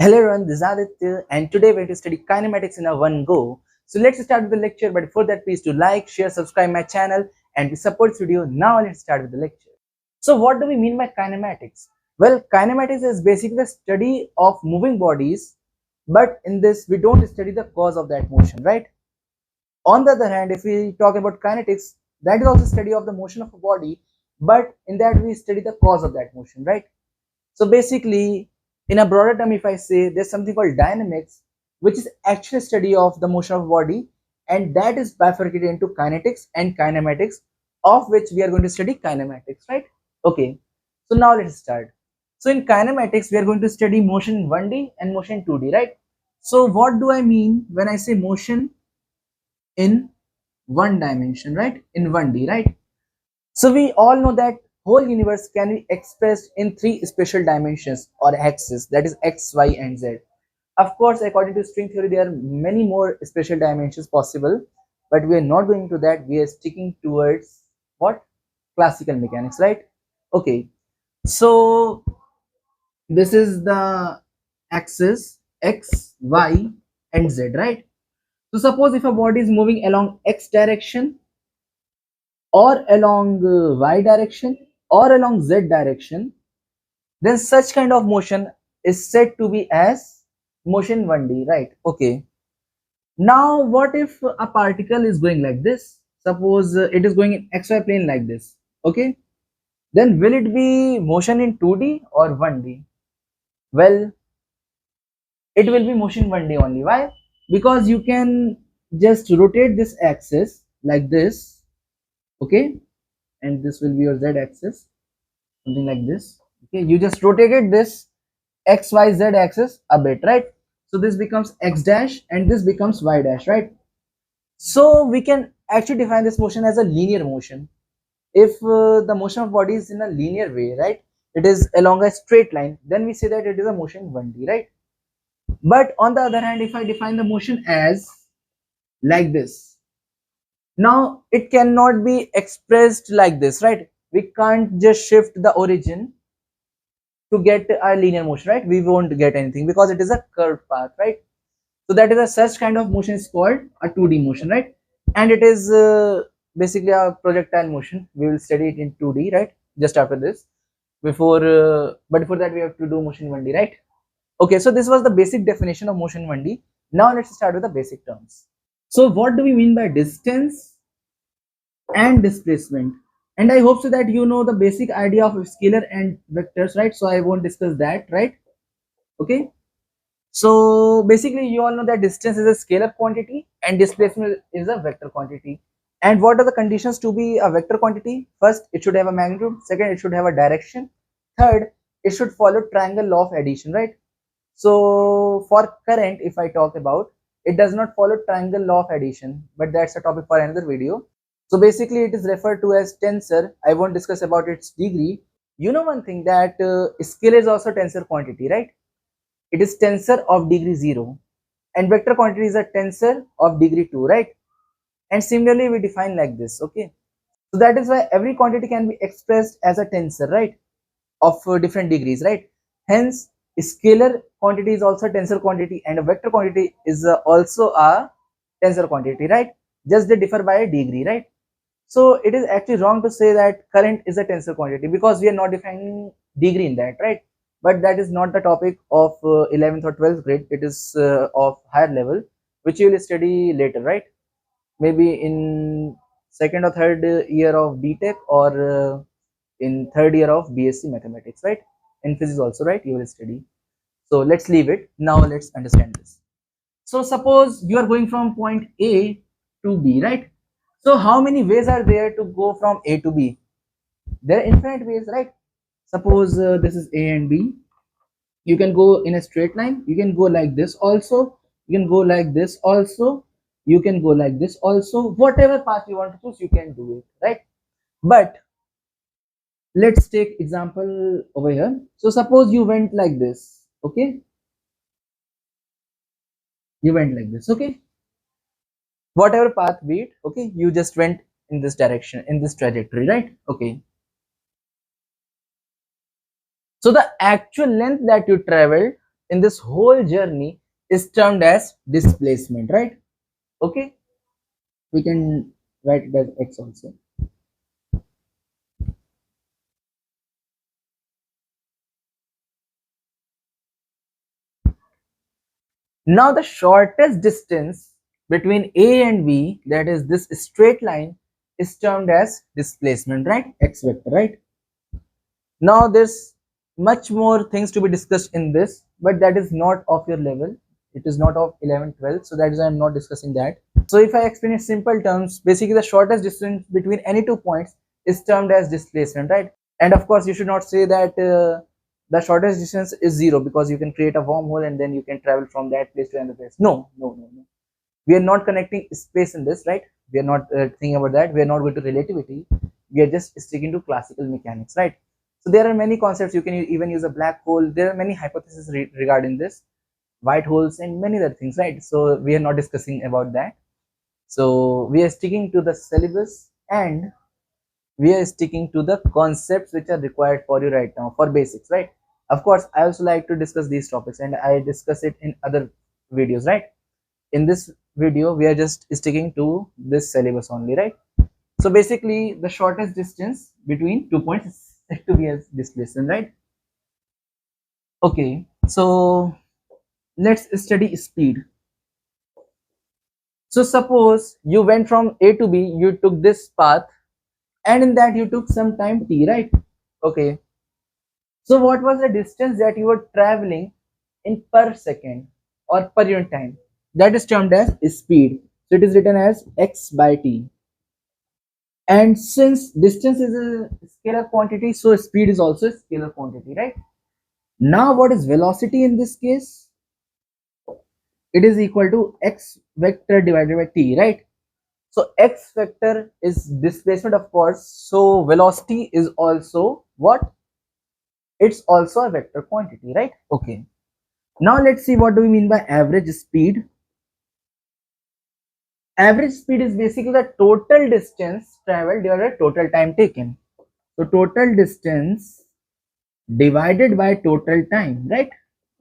Hello everyone, this is Aditya and today we're going to study kinematics in a one go. So let's start with the lecture, but before that please do like, share, subscribe my channel and support this video. Now let's start with the lecture. So what do we mean by kinematics? Well, kinematics is basically the study of moving bodies, but in this we don't study the cause of that motion, right? On the other hand, if we talk about kinetics, that is also study of the motion of a body, but in that we study the cause of that motion, right? So basically, in a broader term, if I say there's something called dynamics, which is actually study of the motion of body, and that is bifurcated into kinetics and kinematics, of which we are going to study kinematics, right? Okay, so now let's start. So in kinematics, we are going to study motion in 1D and motion in 2D, right? So what do I mean when I say motion in one dimension, right? In 1D, right? So we all know that whole universe can be expressed in three spatial dimensions or axes, that is x, y, and z. Of course, according to string theory, there are many more spatial dimensions possible, but we are not going to that. We are sticking towards what? Classical mechanics, right? Okay, so this is the axis x, y, and z, right? So suppose if a body is moving along x direction or along y direction or along z direction, then such kind of motion is said to be as motion 1D, right? Okay, now what if a particle is going like this? Suppose it is going in xy plane like this. Okay, then will it be motion in 2D or 1D? Well, it will be motion 1D only. Why? Because you can just rotate this axis like this. Okay, and this will be your z axis, something like this. Okay, you just rotated this xyz axis a bit, right? So this becomes x dash and this becomes y dash, right? So we can actually define this motion as a linear motion. If the motion of body is in a linear way, right, it is along a straight line, then we say that it is a motion 1D, right? But on the other hand, if I define the motion as like this, now it cannot be expressed like this, right? We can't just shift the origin to get a linear motion, right? We won't get anything because it is a curved path, right? So that is a such kind of motion is called a 2D motion, right? And it is basically a projectile motion. We will study it in 2D, right? Just after this, but before that we have to do motion 1D, right? Okay, so this was the basic definition of motion 1D. Now let's start with the basic terms. So what do we mean by distance and displacement? And I hope so that you know the basic idea of scalar and vectors, right? So I won't discuss that, right? Okay, so basically you all know that distance is a scalar quantity and displacement is a vector quantity. And what are the conditions to be a vector quantity? First, it should have a magnitude. Second, it should have a direction. Third, it should follow triangle law of addition, right? So for current, if I talk about, it does not follow triangle law of addition, but that's a topic for another video. So basically it is referred to as tensor. I won't discuss about its degree. You know one thing that scalar is also tensor quantity, right? It is tensor of degree 0 and vector quantity is a tensor of degree 2, right? And similarly we define like this. Okay, so that is why every quantity can be expressed as a tensor, right, of different degrees, right? Hence scalar quantity is also a tensor quantity and a vector quantity is also a tensor quantity, right? Just they differ by a degree, right? So it is actually wrong to say that current is a tensor quantity because we are not defining degree in that, right? But that is not the topic of 11th or 12th grade. It is of higher level, which you will study later, right? Maybe in second or third year of BTech or in third year of BSc mathematics, right? In physics also, right? You will study. So let's leave it. Now let's understand this. So suppose you are going from point A to B, right? So how many ways are there to go from A to B? There are infinite ways, right? Suppose this is A and B. You can go in a straight line. You can go like this also. You can go like this also. You can go like this also. Whatever path you want to choose, you can do it, right? But let's take example over here. So suppose you went like this, okay? You went like this, okay? Whatever path be it, okay? You just went in this direction, in this trajectory, right? Okay. So the actual length that you traveled in this whole journey is termed as displacement, right? Okay, we can write it as x also. Now the shortest distance between A and B, that is this straight line, is termed as displacement, right? X vector, right? Now there's much more things to be discussed in this, but that is not of your level. It is not of 11, 12, so that is why I'm not discussing that. So if I explain in simple terms, basically the shortest distance between any 2 points is termed as displacement, right? And of course, you should not say that the shortest distance is 0, because you can create a wormhole and then you can travel from that place to another place. No, no, no, no. We are not connecting space in this, right? We are not thinking about that. We are not going to relativity. We are just sticking to classical mechanics, right? So there are many concepts. You can even use a black hole. There are many hypotheses regarding this, white holes and many other things, right? So we are not discussing about that. So we are sticking to the syllabus, and we are sticking to the concepts which are required for you right now for basics, right? Of course, I also like to discuss these topics, and I discuss it in other videos, right? In this video, we are just sticking to this syllabus only, right? So basically, the shortest distance between 2 points is said to be as displacement, right? Okay, so let's study speed. So suppose you went from A to B, you took this path, and in that you took some time t, right? Okay, so what was the distance that you were traveling in per second or per unit time? That is termed as speed. So it is written as x by t. And since distance is a scalar quantity, so speed is also a scalar quantity, right? Now what is velocity in this case? It is equal to x vector divided by t, right? So x vector is displacement, of course. So velocity is also what? It's also a vector quantity, right? Okay. Now let's see what do we mean by average speed. Average speed is basically the total distance traveled divided by total time taken. So total distance divided by total time, right?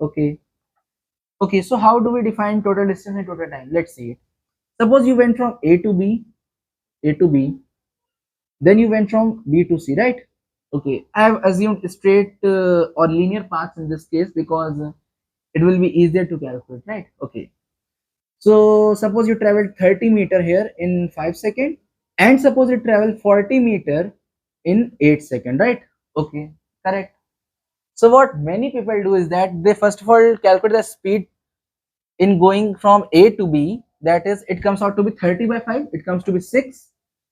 Okay. Okay, so how do we define total distance and total time? Let's see it. Suppose you went from A to B, then you went from B to C, right? Okay, I have assumed straight or linear paths in this case because it will be easier to calculate, right? Okay, so suppose you traveled 30 meter here in 5 seconds, and suppose you travel 40 meter in 8 seconds, right? Okay, correct. So what many people do is that they first of all calculate the speed in going from A to B, that is, it comes out to be 30 by 5, it comes to be 6,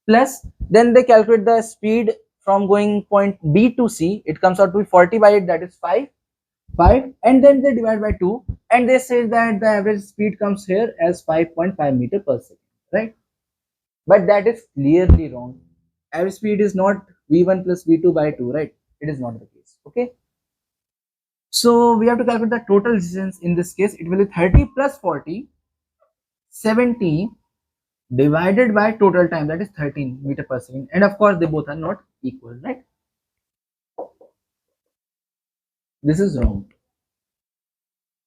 plus then they calculate the speed from going point B to C, it comes out to be 40 by 8, that is 5, and then they divide by 2, and they say that the average speed comes here as 5.5 meter per second, right? But that is clearly wrong. Average speed is not V1 plus V2 by 2, right? It is not the case, okay? So we have to calculate the total distance. In this case, it will be 30 plus 40, 70 divided by total time, that is 13 meter per second. And of course, they both are not equal, right? This is wrong.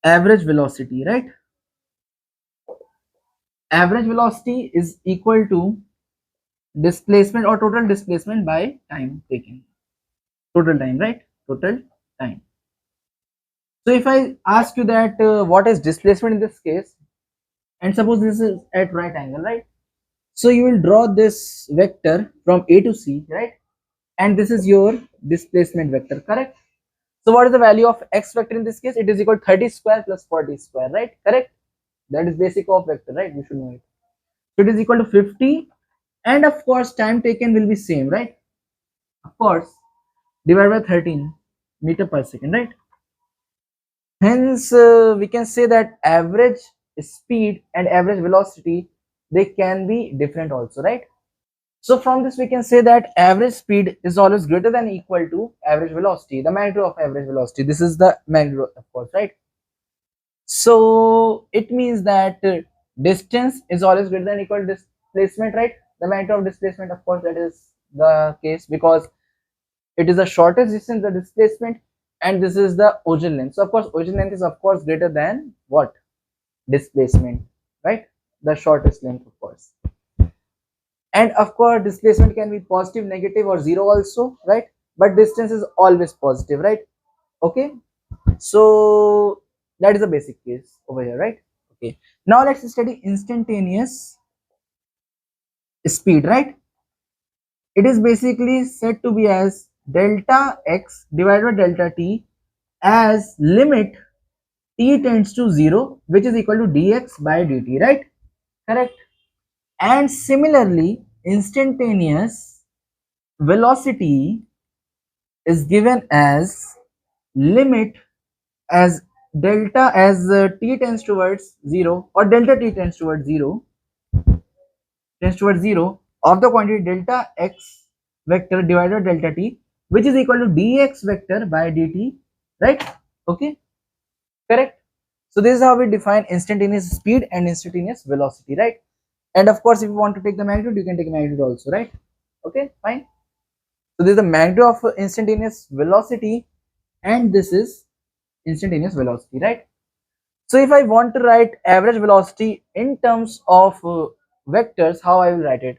Average velocity, right? Average velocity is equal to displacement or total displacement by time taken. Total time, right? Total time. So if I ask you that what is displacement in this case, and suppose this is at right angle, right? So you will draw this vector from A to C, right? And this is your displacement vector, correct? So what is the value of x vector in this case? It is equal to 30 square plus 40 square, right? Correct? That is basic of vector, right? You should know it. So it is equal to 50, and of course time taken will be same, right? Of course, divided by 13 meter per second, right? Hence we can say that average speed and average velocity, they can be different also, right? So from this we can say that average speed is always greater than equal to average velocity, the magnitude of average velocity. This is the magnitude, of course, right? So it means that distance is always greater than equal to displacement, right? The magnitude of displacement, of course, that is the case because it is the shortest distance, the displacement, and this is the origin length. So of course origin length is of course greater than what? Displacement, right? The shortest length of course. And of course displacement can be positive, negative or zero also, right? But distance is always positive, right? Okay, so that is the basic case over here, right? Okay, now let's study instantaneous speed, right? It is basically said to be as delta x divided by delta t as limit t tends to 0, which is equal to dx by dt, right? Correct. And similarly instantaneous velocity is given as limit as delta as t tends towards 0 or delta t tends towards 0 of the quantity delta x vector divided by delta t, which is equal to dx vector by dt, right? Okay, correct. So this is how we define instantaneous speed and instantaneous velocity, right? And of course if you want to take the magnitude, you can take magnitude also, right? Okay, fine. So this is the magnitude of instantaneous velocity and this is instantaneous velocity, right? So if I want to write average velocity in terms of vectors, how I will write it?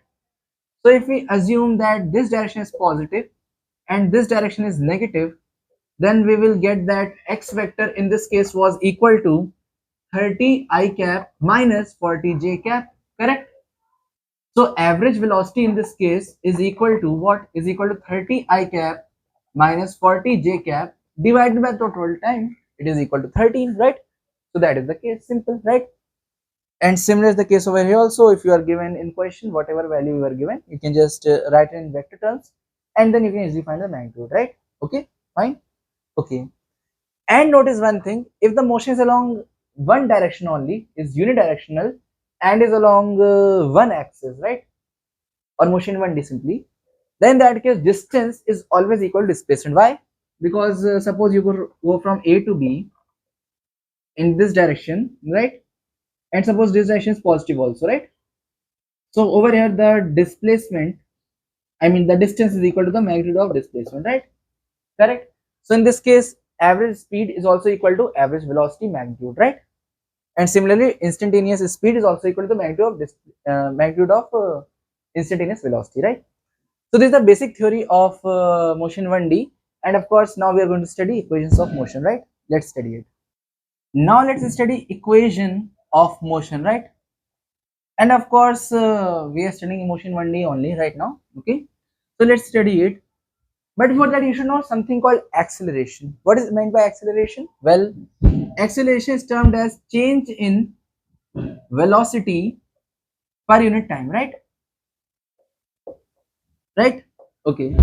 So if we assume that this direction is positive and this direction is negative, then we will get that x vector in this case was equal to 30 I cap minus 40 j cap, correct? So average velocity in this case is equal to what? Is equal to 30 I cap minus 40 j cap divided by the total time. It is equal to 13, right? So that is the case, simple, right? And similar is the case over here also. If you are given in question whatever value you are given, you can just write it in vector terms and then you can easily find the magnitude, right? Okay, fine. Okay, and notice one thing, if the motion is along one direction only, is unidirectional and is along one axis, right, or motion 1D simply, then in that case distance is always equal to displacement. Why? Because suppose you go from A to B in this direction, right, and suppose this direction is positive also, right? So over here the displacement, I mean the distance is equal to the magnitude of displacement, right? Correct. So in this case average speed is also equal to average velocity magnitude, right? And similarly instantaneous speed is also equal to the magnitude of this instantaneous velocity, right? So this is the basic theory of motion 1D, and of course now we are going to study equations of motion, right? Let's study it. Now let's study equation of motion, right? And of course we are studying motion 1D only right now. Okay, so let's study it. But before that you should know something called acceleration. What is meant by acceleration? Well, acceleration is termed as change in velocity per unit time, right? Right? Okay,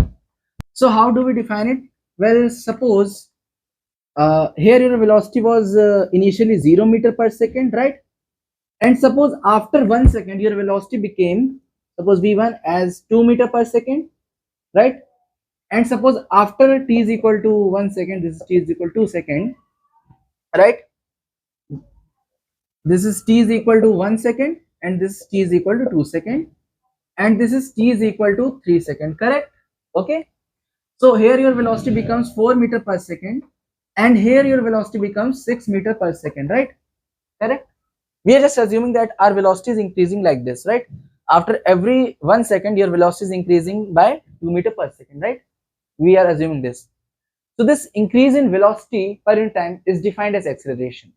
so how do we define it? Well, suppose here your velocity was initially 0 meter per second, right? And suppose after 1 second your velocity became, suppose v1 as 2 meter per second, right? And suppose after t is equal to 1 second, this is t is equal to 2 second, right? This is t is equal to 1 second and this t is equal to 2 second and this is t is equal to 3 second, correct? Okay, so here your velocity becomes 4 meter per second and here your velocity becomes 6 meter per second, right? Correct. We are just assuming that our velocity is increasing like this, right? After every 1 second your velocity is increasing by 2 meter per second, right? We are assuming this. So this increase in velocity per unit time is defined as acceleration.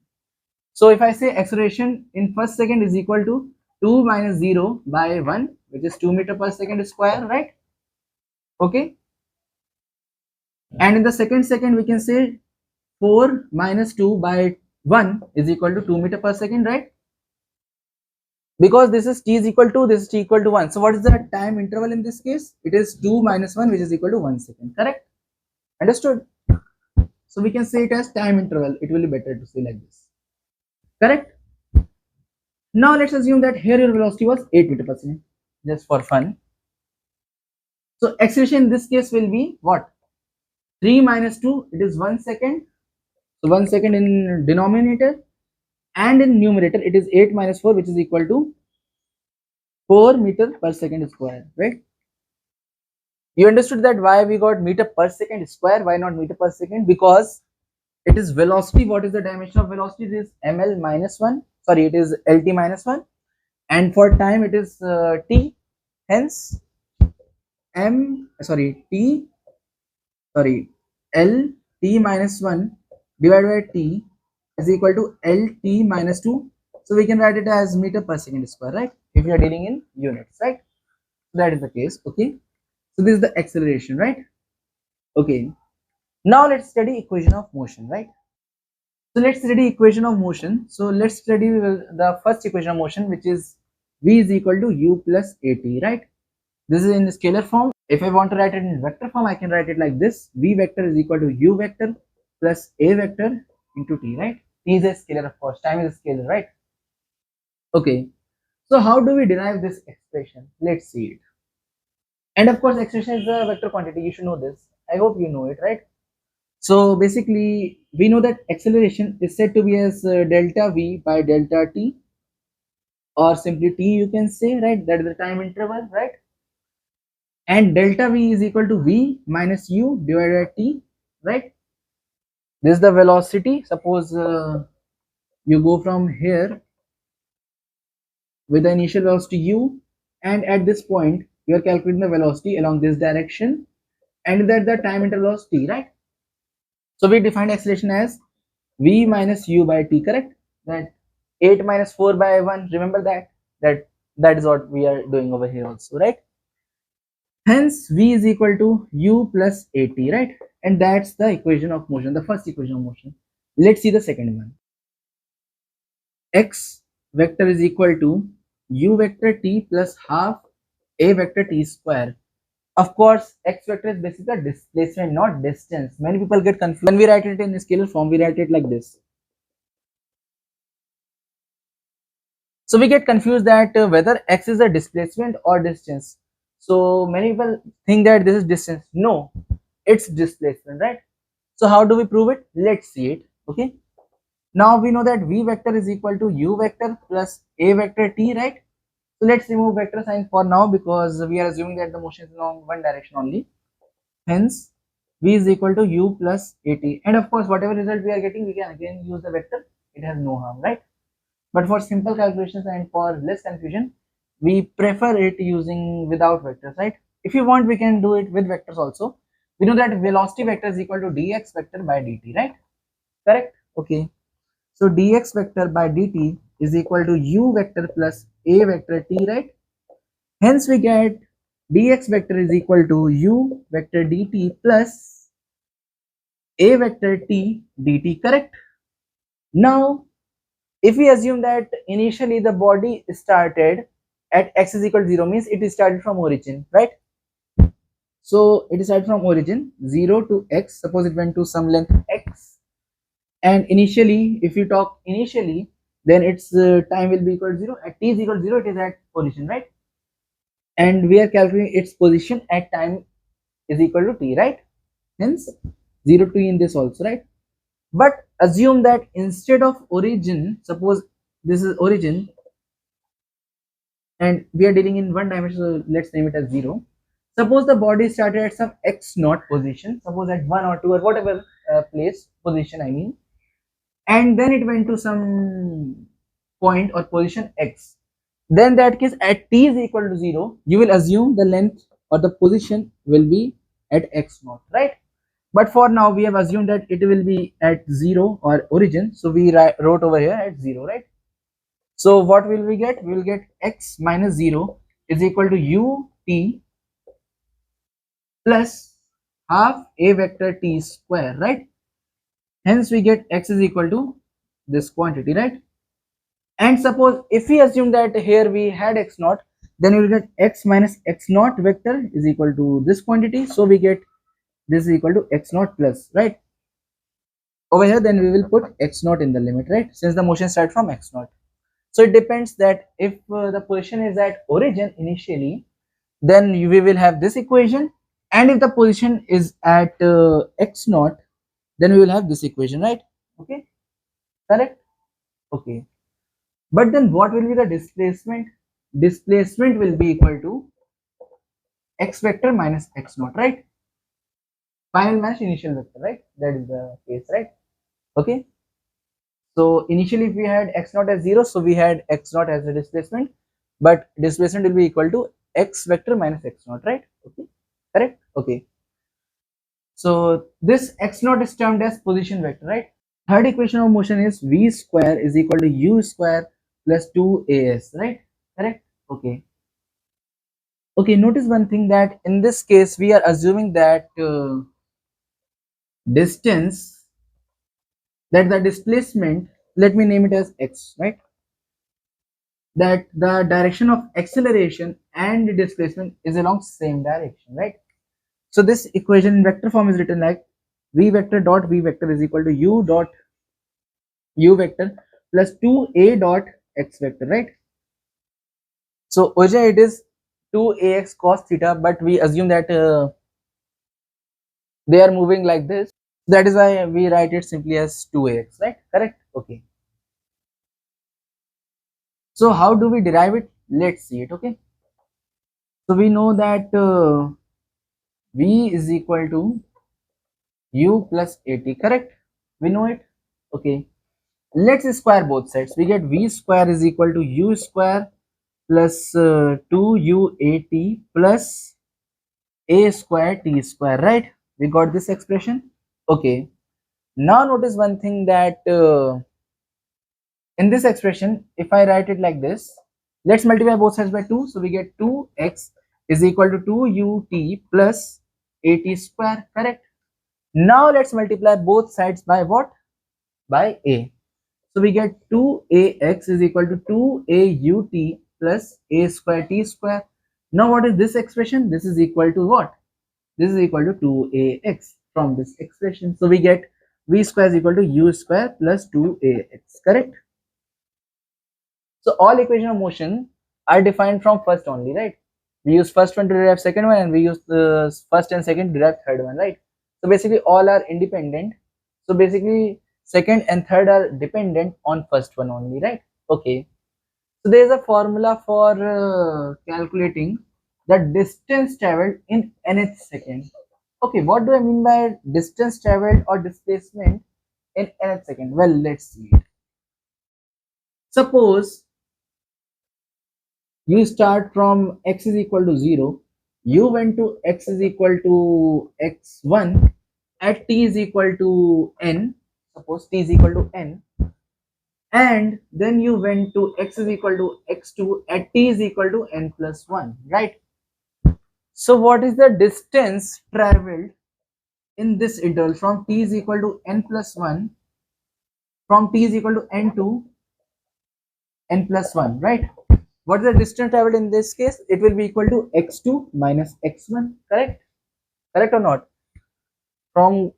So if I say acceleration in first second is equal to 2 minus 0 by 1, which is 2 meter per second square, right? Okay, and in the second we can say 4 minus 2 by 1 is equal to 2 meter per second, right? Because this is t is equal to, this is t equal to 1. So what is the time interval in this case? It is 2 minus 1, which is equal to 1 second, correct? Understood? So we can say it as time interval. It will be better to say like this, correct? Now let's assume that here your velocity was 8 meter per second, just for fun. So acceleration in this case will be what? 3 minus 2, it is 1 second. So 1 second in denominator, and in numerator it is 8 minus 4, which is equal to 4 meter per second square, right? You understood that why we got meter per second square, why not meter per second? Because it is velocity. What is the dimension of velocity? It is ml minus 1, sorry, it is lt minus 1, and for time it is t. Hence t, sorry, l t minus 1 divided by t is equal to l t minus 2. So we can write it as meter per second square, right? If we are dealing in units, right? That is the case. Okay, so this is the acceleration, right? Okay, now let's study equation of motion, right? So let's study equation of motion. So let's study the first equation of motion, which is v is equal to u plus at, right? This is in scalar form. If I want to write it in vector form, I can write it like this: v vector is equal to u vector plus a vector into t, right? T is a scalar, of course. Time is a scalar, right? Okay. So how do we derive this expression? Let's see it. And of course, expression is a vector quantity. You should know this. I hope you know it, right? So basically, we know that acceleration is said to be as delta v by delta t, or simply t, you can say, right? That is the time interval, right? And delta v is equal to v minus u divided by t, right? This is the velocity. Suppose you go from here with the initial velocity u, and at this point you are calculating the velocity along this direction, and that the time interval was t, right? So we defined acceleration as v minus u by t, correct? That 8 minus 4 by 1, remember that? That is what we are doing over here also, right? Hence v is equal to u plus at, right? And that's the equation of motion, the first equation of motion. Let's see the second one. X vector is equal to u vector t plus half a vector t square. Of course, x vector is basically the displacement, not distance. Many people get confused. When we write it in scalar form, we write it like this. So we get confused that whether x is a displacement or distance. So many people think that this is distance. No, it's displacement, right? So how do we prove it? Let's see it. Okay. Now we know that v vector is equal to u vector plus a vector t, right? So let's remove vector sign for now because we are assuming that the motion is along one direction only. Hence, v is equal to u plus at. And of course, whatever result we are getting, we can again use the vector. It has no harm, right? But for simple calculations and for less confusion, we prefer it using without vectors, right? If you want, we can do it with vectors also. We know that velocity vector is equal to dx vector by dt, right? Correct? Okay. So dx vector by dt is equal to u vector plus a vector t, right? Hence we get dx vector is equal to u vector dt plus a vector t dt, correct? Now, if we assume that initially the body started at x is equal to 0, means it started from origin, right? So it started from origin 0 to x. Suppose it went to some length x, and initially, if you talk initially, then its time will be equal to 0. At t is equal to 0, it is at origin, right? And we are calculating its position at time is equal to t, right? Hence 0 to in this also, right? But assume that instead of origin, suppose this is origin and we are dealing in one dimension, so let's name it as 0. Suppose the body started at some x naught position, suppose at 1 or 2 or whatever place position I mean, and then it went to some point or position x. Then that case at t is equal to 0, you will assume the length or the position will be at x naught, right? But for now we have assumed that it will be at 0 or origin, so we wrote over here at 0, right? So what will we get? We will get x minus 0 is equal to u t plus half a vector t square, right? Hence we get x is equal to this quantity, right? And suppose if we assume that here we had x naught, then we will get x minus x naught vector is equal to this quantity. So we get this is equal to x naught plus, right? Over here, then we will put x naught in the limit, right? Since the motion starts from x naught. So it depends that if the position is at origin initially, then we will have this equation. And if the position is at x naught, then we will have this equation, right? Okay, correct? Okay. But then what will be the displacement? Displacement will be equal to x vector minus x naught, right? Final match initial vector, right? That is the case, right? Okay. So initially if we had x naught as 0, so we had x naught as a displacement, but displacement will be equal to x vector minus x naught, right? Okay, correct? Okay. So this x naught is termed as position vector, right? Third equation of motion is v square is equal to u square plus 2as, right? Correct? Okay. Okay, notice one thing, that in this case we are assuming that distance, that the displacement, let me name it as x, right? That the direction of acceleration and displacement is along same direction, right? So this equation in vector form is written like v vector dot v vector is equal to u dot u vector plus 2a dot x vector, right? So originally it is 2ax cos theta, but we assume that they are moving like this. That is why we write it simply as 2ax, right? Correct? Okay. So how do we derive it? Let's see it. Okay. So we know that v is equal to u plus at, correct? We know it. Okay. Let's square both sides. We get v square is equal to u square plus 2uat plus a square t square, right? We got this expression. Okay. Now notice one thing, that in this expression, if I write it like this, let's multiply both sides by 2. So we get 2x is equal to 2ut plus at square, correct? Now let's multiply both sides by what? By a. So we get 2ax is equal to 2aut plus a square t square. Now what is this expression? This is equal to what? This is equal to 2ax from this expression. So we get v square is equal to u square plus 2ax, correct? So all equation of motion are defined from first only, right? We use first one to derive second one, and we use the first and second to derive third one, right? So basically all are independent. So basically second and third are dependent on first one only, right? Okay. So there is a formula for calculating the distance traveled in nth second. Okay, what do I mean by distance traveled or displacement in nth second? Well, let's see it. Suppose you start from x is equal to 0, you went to x is equal to x1 at t is equal to n, suppose t is equal to n, and then you went to x is equal to x2 at t is equal to n plus 1, right? So what is the distance traveled in this interval from t is equal to n plus 1, from t is equal to n to n plus 1, right? What is the distance traveled in this case? It will be equal to x2 minus x1, correct? Correct or not? From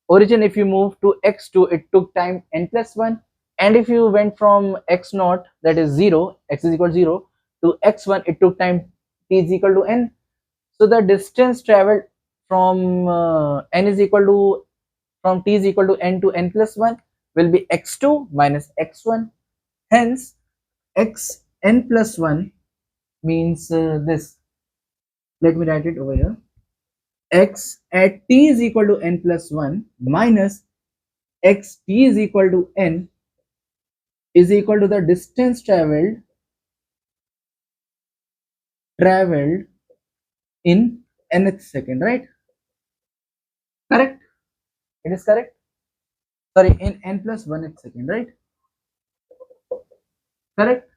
origin, if you move to x2, it took time n plus 1, and if you went from x0, that is 0, x is equal to 0, to x1, it took time t is equal to n. So the distance traveled from n is equal to, from t is equal to n to n plus 1 will be x2 minus x1. Hence x n plus 1 means this. Let me write it over here. X at t is equal to n plus 1 minus x t is equal to n is equal to the distance traveled in nth second, right? Correct? It is correct. Sorry, in n plus 1th second, right? Correct?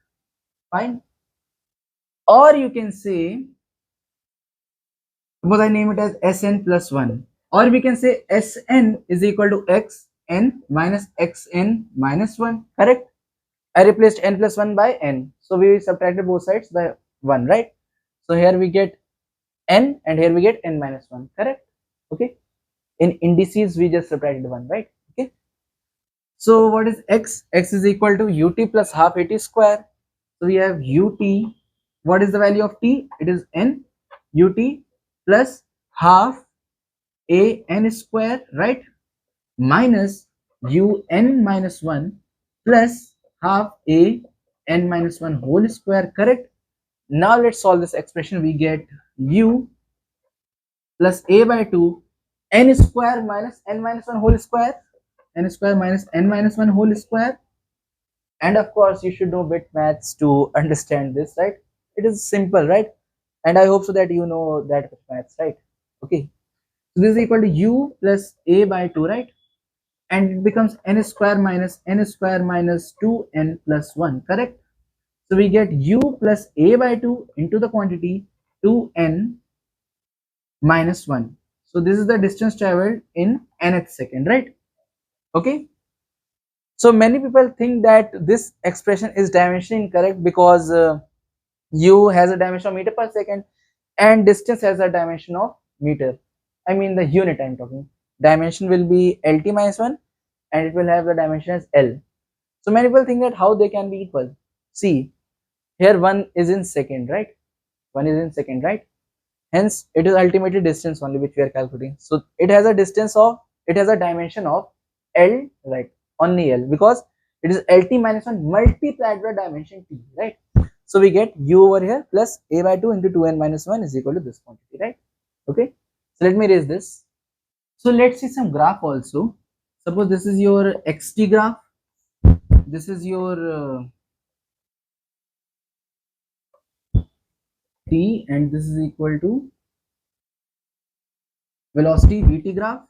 Fine. Or you can say, suppose I name it as Sn plus 1. Or we can say Sn is equal to xn minus xn minus 1. Correct? I replaced n plus 1 by n. So we subtracted both sides by 1, right? So here we get n and here we get n minus 1. Correct? Okay. In indices, we just subtracted 1, right? Okay. So what is x? X is equal to ut plus half at square. So we have ut. What is the value of t? It is n ut plus half a n square, right? Minus un minus 1 plus half a n minus 1 whole square, correct? Now let's solve this expression. We get u plus a by 2 n square minus n minus 1 whole square, n square minus n minus 1 whole square. And of course you should know bit maths to understand this, right? It is simple, right? And I hope so that you know that with maths, right? Okay, so this is equal to u plus a by 2, right? And it becomes n square minus 2n plus 1, correct? So we get u plus a by 2 into the quantity 2n minus 1. So this is the distance traveled in nth second, right? Okay, so many people think that this expression is dimension incorrect because u has a dimension of meter per second and distance has a dimension of meter. I mean the unit I'm talking. Dimension will be lt minus 1 and it will have the dimension as L. So many people think that how they can be equal. See, here 1 is in second, right? 1 is in second, right? Hence, it is ultimately distance only which we are calculating. So it has a distance of, it has a dimension of L, right? Only L, because it is LT minus 1 multiplied by dimension T, right? So we get U over here plus A by 2 into 2n minus 1 is equal to this quantity, right? Okay. So let me erase this. So let's see some graph also. Suppose this is your xt graph. This is your t, and this is equal to velocity vt graph.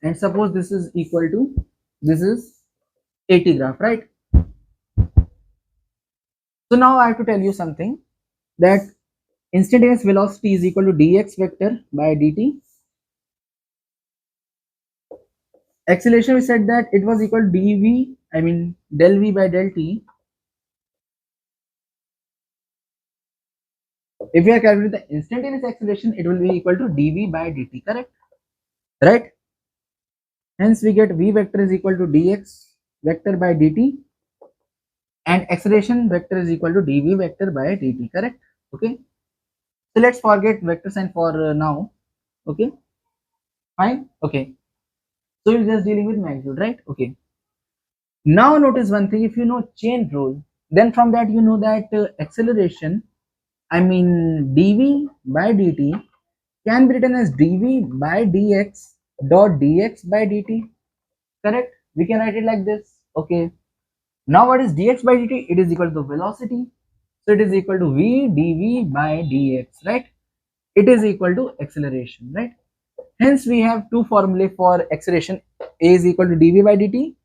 And suppose this is equal to, this is AT graph, right? So now I have to tell you something, that instantaneous velocity is equal to dx vector by dt. Acceleration, we said that it was equal to dv, I mean del v by del t. If we are calculating the instantaneous acceleration, it will be equal to dv by dt, correct? Right? Hence we get v vector is equal to dx vector by dt and acceleration vector is equal to dv vector by dt, correct? Okay. So let's forget vector sign for now. Okay. Fine. Okay. So we're just dealing with magnitude, right? Okay. Now notice one thing, if you know chain rule, then from that you know that acceleration, I mean dv by dt can be written as dv by dx dot dx by dt, correct? We can write it like this. Okay. Now what is dx by dt? It is equal to velocity. So it is equal to v dv by dx, right? It is equal to acceleration, right? Hence we have two formulae for acceleration. A is equal to dv by dt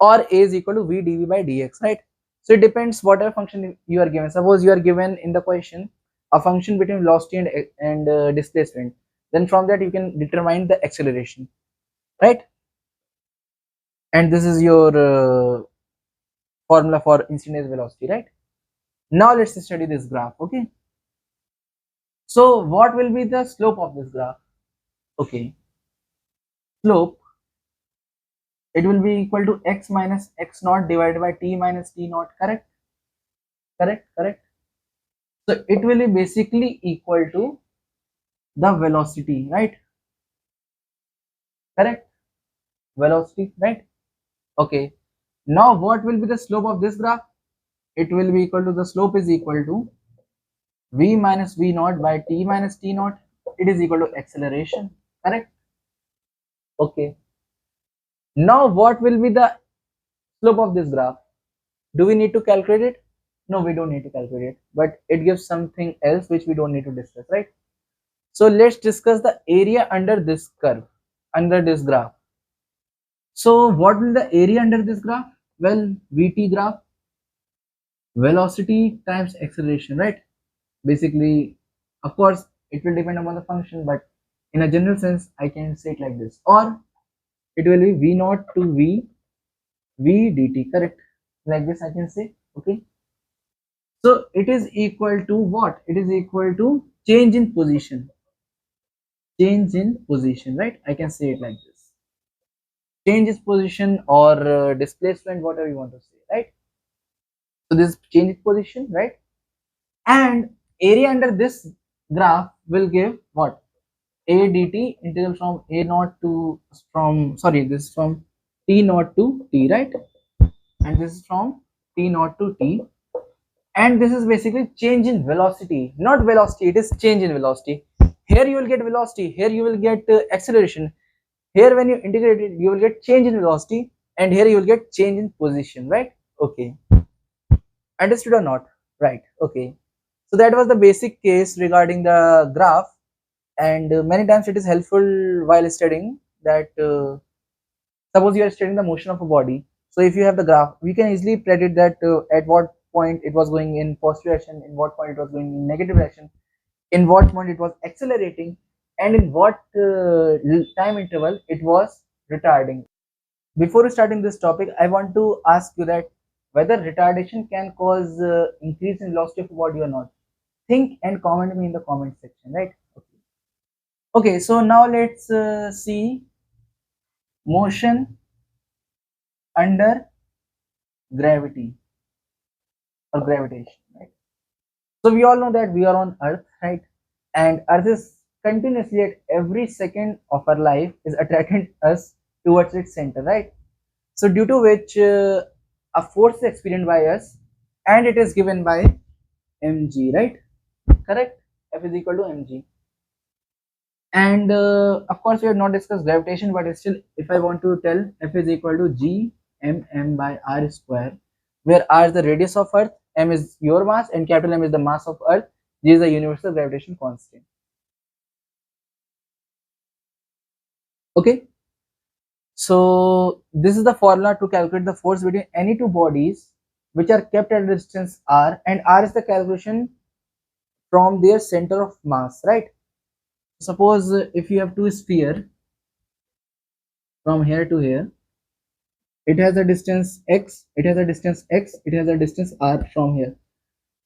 or A is equal to v dv by dx, right? So it depends whatever function you are given. Suppose you are given in the question a function between velocity and displacement, then from that you can determine the acceleration, right? And this is your formula for instantaneous velocity, right? Now let's study this graph. Okay, so what will be the slope of this graph? Okay, slope, it will be equal to x minus x naught divided by t minus t naught, correct? Correct. So it will be basically equal to the velocity, right? Correct, velocity, right? Okay, now what will be the slope of this graph? It will be equal to, the slope is equal to v minus v naught by t minus t naught. It is equal to acceleration, correct? Okay, now what will be the slope of this graph? Do we need to calculate it? No, we don't need to calculate it, but it gives something else which we don't need to discuss, right? So let's discuss the area under this curve, under this graph. So what will the area under this graph? Well, vt graph, velocity times acceleration, right? Basically, of course it will depend upon the function, but in a general sense I can say it like this, or it will be v naught to v dt, correct? Like this I can say. Okay, so it is equal to what? It is equal to change in position, right? I can say it like this, change its position or displacement, whatever you want to say, right? So this change its position, right? And area under this graph will give what? A dt integral from a naught to, from, sorry, this is from t naught to t, right? And this is from t naught to t, and this is basically change in velocity, not velocity, it is change in velocity. here you will get velocity, here you will get acceleration. Here when you integrate it, you will get change in velocity, and here you will get change in position, right? Okay, understood or not? Right. Okay, so that was the basic case regarding the graph, and many times it is helpful while studying that suppose you are studying the motion of a body. So if you have the graph, we can easily predict that at what point it was going in positive direction, in what point it was going in negative direction, in what point it was accelerating, and in what time interval it was retarding. Before starting this topic, I want to ask you that whether retardation can cause increase in velocity of a body or not. Think and comment me in the comment section, right? Okay. Okay, so now let's see motion under gravity or gravitation, right? So we all know that we are on Earth, right? And Earth is continuously at every second of our life is attracting us towards its center, right? So due to which a force is experienced by us, and it is given by mg, right? Correct? F is equal to mg. And of course we have not discussed gravitation, but still if I want to tell, F is equal to g mm by r square, where r is the radius of Earth, m is your mass, and capital M is the mass of Earth. G is the universal gravitation constant. Okay, so this is the formula to calculate the force between any two bodies which are kept at a distance r, and r is the calculation from their center of mass, right? Suppose if you have two sphere from here to here, it has a distance x, it has a distance x, it has a distance r from here.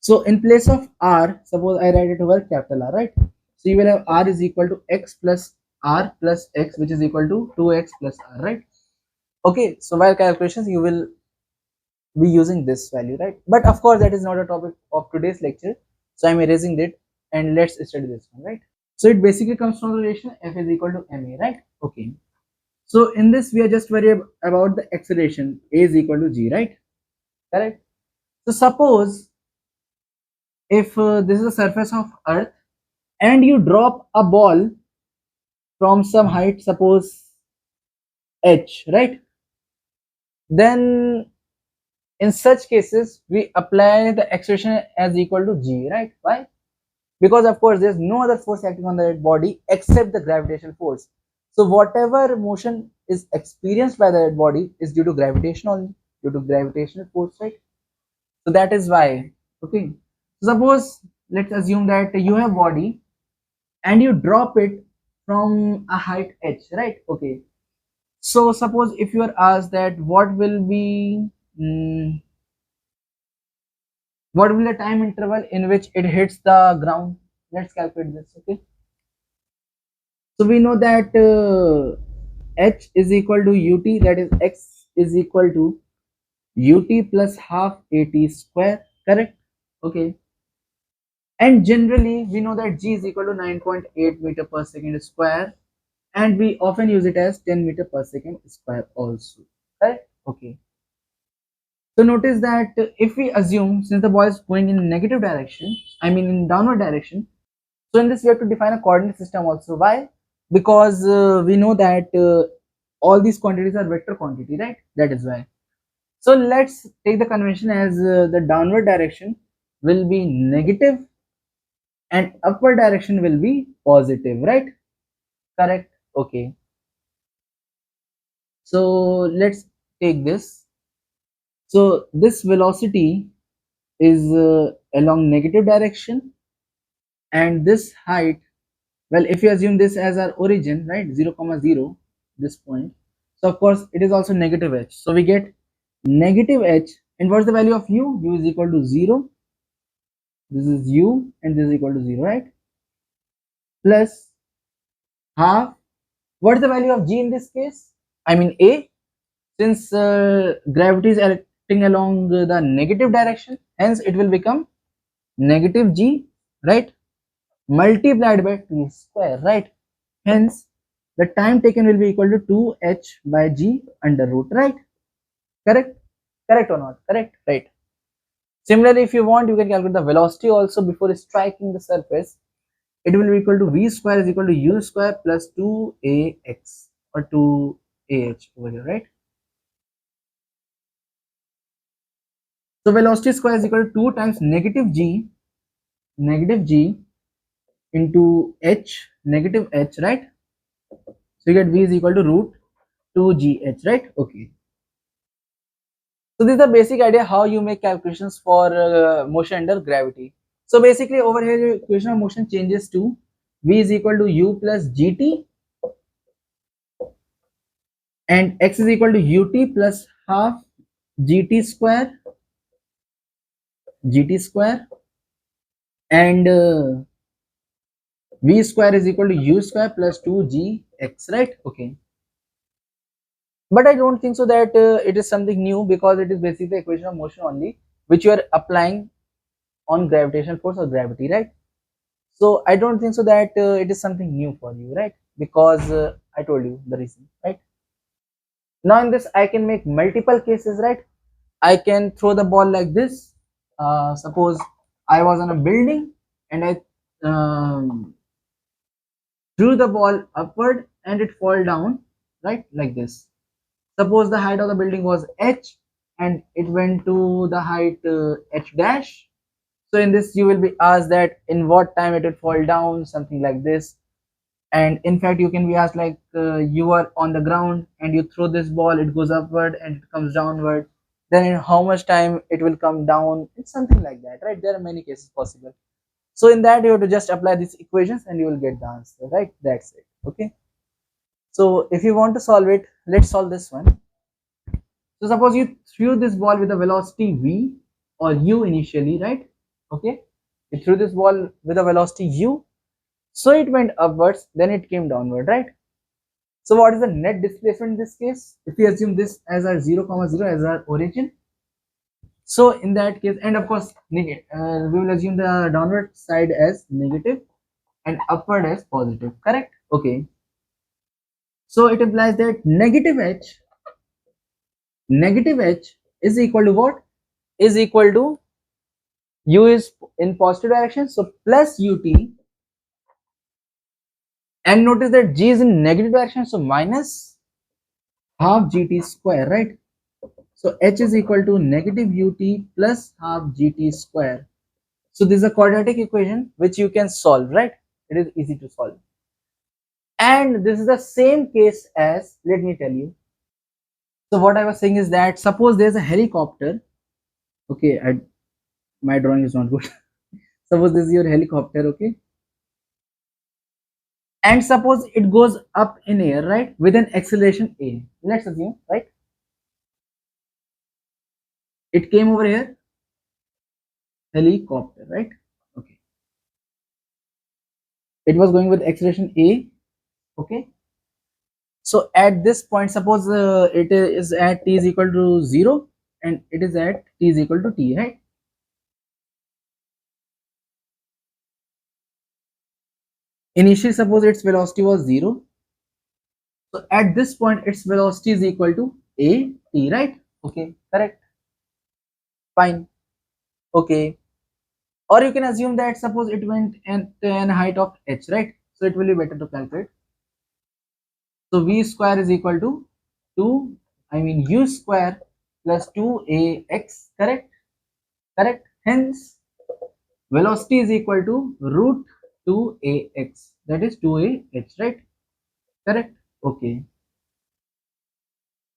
So in place of r, suppose I write it over capital R, right? So you will have r is equal to x plus r plus x, which is equal to 2x plus r, right? Okay, so while calculations you will be using this value, right? But of course that is not a topic of today's lecture, so I'm erasing it, and let's study this one, right? So it basically comes from the relation F is equal to ma, right? Okay, so in this we are just worried about the acceleration, a is equal to g, right? Correct. So suppose if this is the surface of Earth, and you drop a ball from some height, suppose h, right? Then in such cases we apply the acceleration as equal to g, right? Why? Because of course there's no other force acting on that body except the gravitational force. So whatever motion is experienced by that body is due to gravitation only, due to gravitational force, right? So that is why. Okay, so suppose let's assume that you have body and you drop it from a height h, right? Okay, so suppose if you are asked that what will be what will be the time interval in which it hits the ground, let's calculate this. Okay, so we know that h is equal to ut, that is x is equal to ut plus half at square, correct? Okay, and generally we know that g is equal to 9.8 meter per second square, and we often use it as 10 meter per second square also, right? Okay, so notice that if we assume, since the ball is going in negative direction, I mean in downward direction, so in this we have to define a coordinate system also. Why? Because we know that all these quantities are vector quantity, right? That is why. So let's take the convention as the downward direction will be negative and upward direction will be positive, right? Correct. Okay, so let's take this. So this velocity is along negative direction, and this height, well, if you assume this as our origin, right, 0 comma 0, this point, so of course it is also negative h, so we get negative h, and what's the value of u? U is equal to 0, this is u, and this is equal to 0, right? Plus half, what's the value of g in this case? I mean a, since gravity is acting along the negative direction, hence it will become negative g, right, multiplied by t square, right? Hence the time taken will be equal to 2h by g under root, right? Correct? Correct or not? Correct? Right. Similarly, if you want, you can calculate the velocity also before striking the surface. it will be equal to v square is equal to u square plus 2ax or 2ah over here, right? So velocity square is equal to 2 times negative g into h, negative h, right? So you get v is equal to root 2gh, right? Okay. So this is the basic idea how you make calculations for motion under gravity. So basically over here your equation of motion changes to v is equal to u plus gt and x is equal to ut plus half gt square and v square is equal to u square plus 2gx, right? Okay. But I don't think so that it is something new, because it is basically the equation of motion only which you are applying on gravitational force or gravity, right? So I don't think so that it is something new for you, right? Because I told you the reason, right? Now in this I can make multiple cases, right? I can throw the ball like this. Suppose I was on a building and I threw the ball upward and it fall down, right, like this. Suppose the height of the building was h and it went to the height h dash. So in this you will be asked that in what time it will fall down, something like this. And in fact you can be asked like you are on the ground and you throw this ball, it goes upward and it comes downward, then in how much time it will come down. It's something like that, right? There are many cases possible. So in that you have to just apply these equations and you will get the answer, right? That's it. Okay, so if you want to solve it, let's solve this one. So suppose you threw this ball with a velocity v or u initially, right? Okay, you threw this ball with a velocity u, so it went upwards, then it came downward, right? So what is the net displacement in this case? If we assume this as our 0, 0 as our origin, so in that case, and of course we will assume the downward side as negative and upward as positive, correct? Okay, so it implies that negative h is equal to what? Is equal to u is in positive direction, so plus ut, and notice that g is in negative direction, so minus half gt square, right? So h is equal to negative ut plus half gt square. So this is a quadratic equation which you can solve, right? It is easy to solve. And this is the same case as, let me tell you. So what I was saying is that suppose there's a helicopter. Okay, my drawing is not good. Suppose this is your helicopter, okay? And suppose it goes up in air, right? With an acceleration a. Let's assume, right? It came over here, helicopter, right? Okay. It was going with acceleration a, okay? So at this point, suppose it is at t is equal to 0 and it is at t is equal to t, right? Initially, suppose its velocity was 0. So at this point, its velocity is equal to a t, right? Okay, correct. Fine. Okay. Or you can assume that suppose it went at an height of h, right? So it will be better to calculate. So v square is equal to u square plus 2ax, correct? Correct. Hence, velocity is equal to root 2ax, that is 2ah, right? Correct. Okay.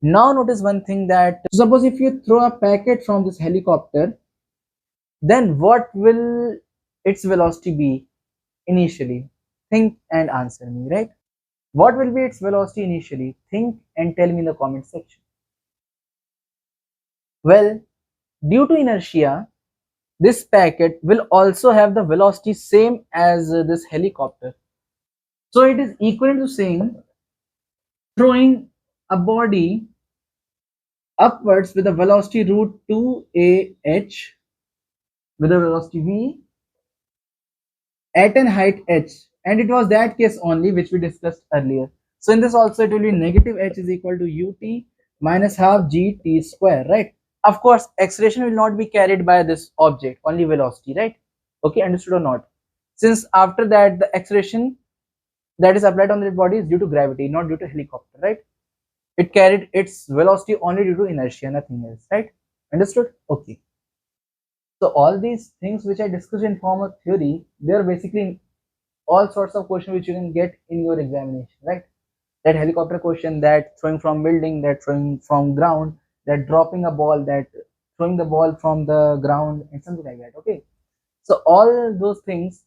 Now notice one thing, that suppose if you throw a packet from this helicopter, then what will its velocity be initially? Think and answer me, right? What will be its velocity initially? Think and tell me in the comment section. Well, due to inertia, this packet will also have the velocity same as this helicopter. So it is equivalent to saying throwing a body upwards with a velocity root 2ah with a velocity v at an height h, and it was that case only which we discussed earlier. So in this also it will be negative h is equal to ut minus half gt square, right? Of course acceleration will not be carried by this object, only velocity, right? Okay, understood or not? since after that the acceleration that is applied on that body is due to gravity, not due to helicopter, right? It carried its velocity only due to inertia, nothing else, right? Understood? Okay. So all these things which I discussed in form of theory, they are basically all sorts of questions which you can get in your examination, right? That helicopter question, that throwing from building, that throwing from ground, that dropping a ball, that throwing the ball from the ground, and something like that. Okay. So all those things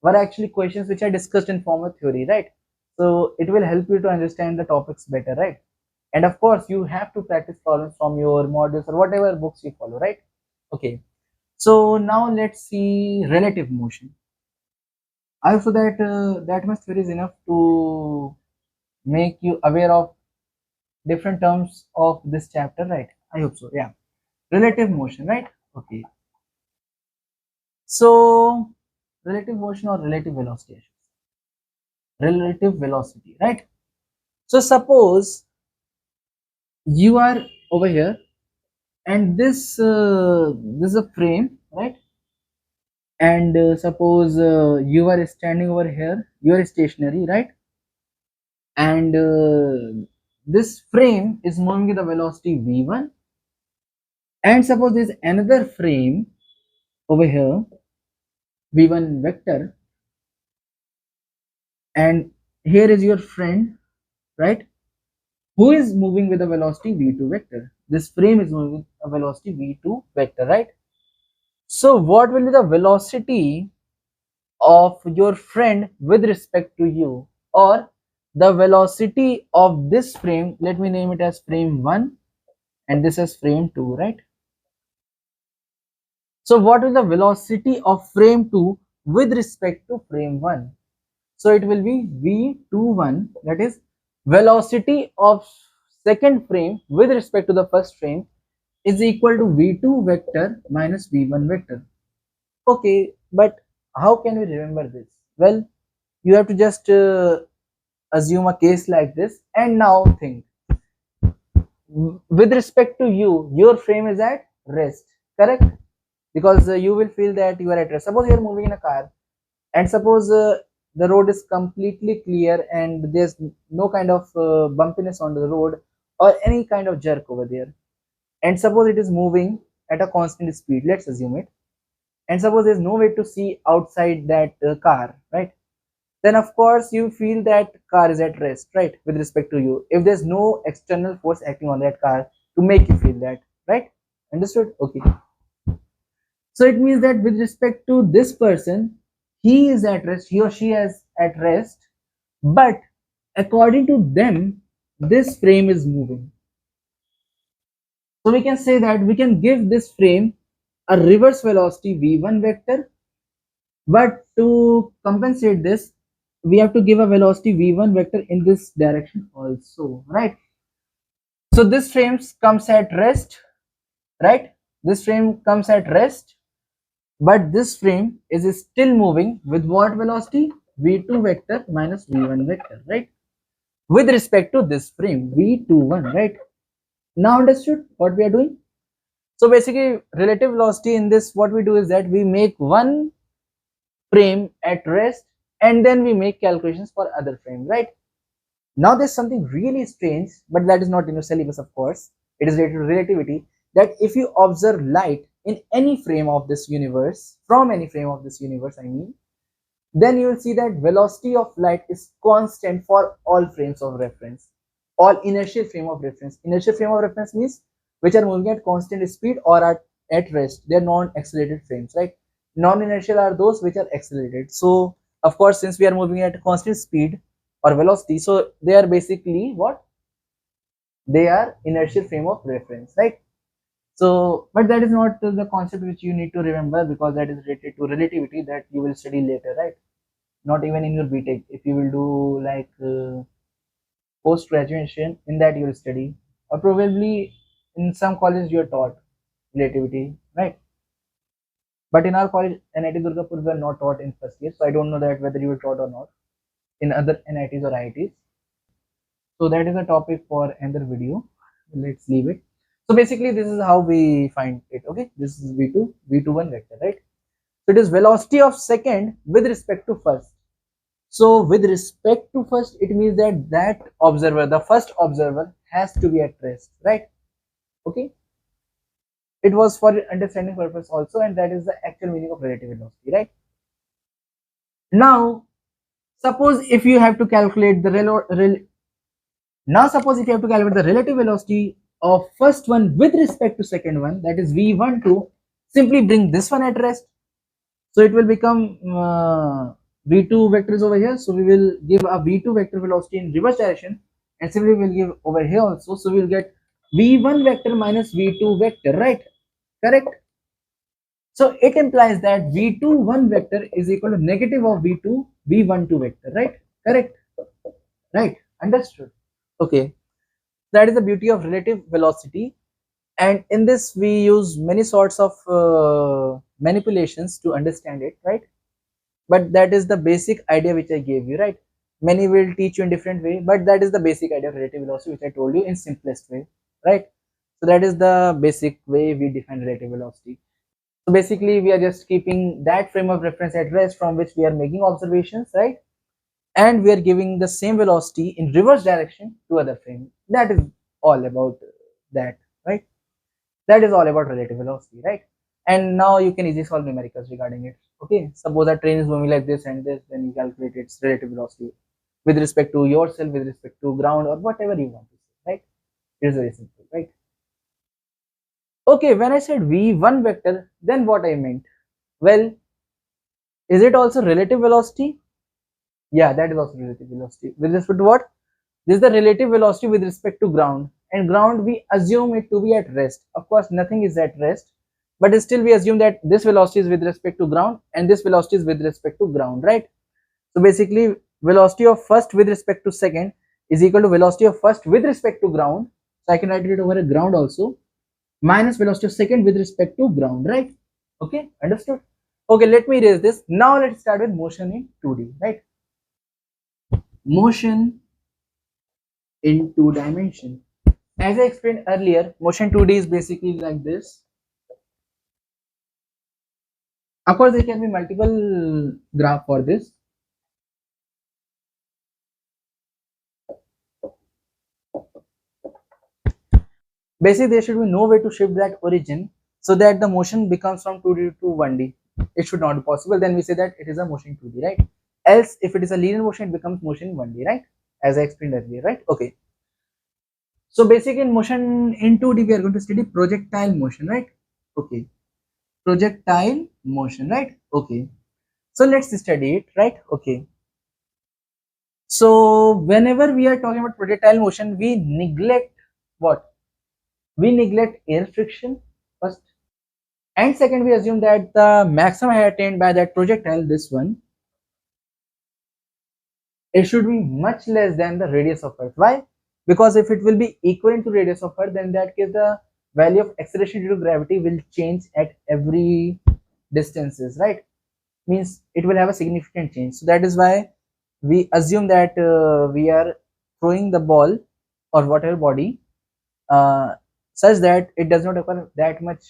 were actually questions which I discussed in form of theory, right? So it will help you to understand the topics better, right? And of course, you have to practice problems from your modules or whatever books you follow, right? Okay. So now let's see relative motion. I hope so that that much theory is enough to make you aware of different terms of this chapter, right? I hope so. Yeah. Relative motion, right? Okay. So relative motion or relative velocity, relative velocity, right? So suppose you are over here and this is a frame, right? And suppose you are standing over here, you are stationary, right? And this frame is moving with the velocity v1, and suppose there is another frame over here, v1 vector, and here is your friend, right, who is moving with a velocity v2 vector. This frame is moving with a velocity v2 vector, right? So what will be the velocity of your friend with respect to you, or the velocity of this frame? Let me name it as frame 1 and this is frame 2, right? So what is the velocity of frame 2 with respect to frame 1? So it will be v21, that is velocity of second frame with respect to the first frame is equal to v2 vector minus v1 vector. Okay, but how can we remember this? Well, you have to just assume a case like this and now think. With respect to you, your frame is at rest, correct? Because you will feel that you are at rest. Suppose you are moving in a car and suppose the road is completely clear and there's no kind of bumpiness on the road or any kind of jerk over there, and suppose it is moving at a constant speed, let's assume it, and suppose there's no way to see outside that car, right? Then of course you feel that car is at rest, right, with respect to you, if there's no external force acting on that car to make you feel that, right? Understood? Okay. So it means that with respect to this person, he is at rest, he or she is at rest, but according to them, this frame is moving. So we can say that we can give this frame a reverse velocity v1 vector, but to compensate this, we have to give a velocity v1 vector in this direction also, right? So this frame comes at rest, right? This frame comes at rest, but this frame is still moving with what velocity? v2 vector minus v1 vector, right? With respect to this frame v21, right? Now understood what we are doing? So basically relative velocity in this, what we do is that we make one frame at rest and then we make calculations for other frame, right? Now there's something really strange, but that is not in your syllabus, of course. It is related to relativity, that if you observe light in any frame of this universe, from any frame of this universe, I mean, then you will see that velocity of light is constant for all frames of reference, all inertial frame of reference. Inertial frame of reference means which are moving at constant speed or at rest. They are non-accelerated frames, right? Non-inertial are those which are accelerated. So of course, since we are moving at constant speed or velocity, so they are basically what? They are inertial frame of reference, right? So, but that is not the concept which you need to remember, because that is related to relativity that you will study later, right? Not even in your BTech. If you will do like post graduation, in that you will study, or probably in some colleges you are taught relativity, right? But in our college, NIT Durgapur, we are not taught in first year, so I don't know that whether you were taught or not in other NITs or IITs. So that is a topic for another video. Let's leave it. So basically, this is how we find it. Okay, this is v2, v21 vector, right? So it is velocity of second with respect to first. So with respect to first, it means that that observer, the first observer, has to be at rest, right? Okay. It was for understanding purpose also, and that is the actual meaning of relative velocity, right? Now, suppose if you have to calculate the relative velocity of first one with respect to second one, that is v12, simply bring this one at rest. So it will become v2 vectors over here. So we will give a v2 vector velocity in reverse direction, and similarly we'll give over here also. So we'll get v1 vector minus v2 vector, right? Correct. So it implies that v21 vector is equal to negative of v2 v12 vector, right? Correct. Right. Understood. Okay. That is the beauty of relative velocity, and in this we use many sorts of manipulations to understand it, right? But that is the basic idea which I gave you, right? Many will teach you in different way, but that is the basic idea of relative velocity which I told you in simplest way, right? So that is the basic way we define relative velocity. So basically we are just keeping that frame of reference at rest from which we are making observations, right? And we are giving the same velocity in reverse direction to other frame. That is all about that, right? That is all about relative velocity, right? And now you can easily solve numericals regarding it. Okay, suppose a train is moving like this and this, then you calculate its relative velocity with respect to yourself, with respect to ground, or whatever you want to say, right? It is very simple, right? Okay, when I said v1 vector, then what I meant? Well, is it also relative velocity? Yeah, that is also relative velocity. With respect to what? This is the relative velocity with respect to ground, and ground we assume it to be at rest. Of course, nothing is at rest, but still we assume that this velocity is with respect to ground and this velocity is with respect to ground, right? So basically, velocity of first with respect to second is equal to velocity of first with respect to ground. So I can write it over a ground also, minus velocity of second with respect to ground, right? Okay, understood? Okay, let me erase this. Now let's start with motion in 2D, right? Motion in 2 dimension. As I explained earlier, motion 2D is basically like this. Of course, there can be multiple graph for this. Basically, there should be no way to shift that origin so that the motion becomes from 2D to 1D. It should not be possible. Then we say that it is a motion 2D, right? Else, if it is a linear motion, it becomes motion 1D, right? As I explained earlier, right? Okay. So basically, in motion in 2D, we are going to study projectile motion, right? Okay. Projectile motion, right? Okay. So let's study it, right? Okay. So whenever we are talking about projectile motion, we neglect what? We neglect air friction first, and second we assume that the maximum height attained by that projectile, this one, it should be much less than the radius of earth. Why? Because if it will be equivalent to radius of earth, then in that case the value of acceleration due to gravity will change at every distances, right? Means it will have a significant change. So that is why we assume that we are throwing the ball or whatever body such that it does not occur that much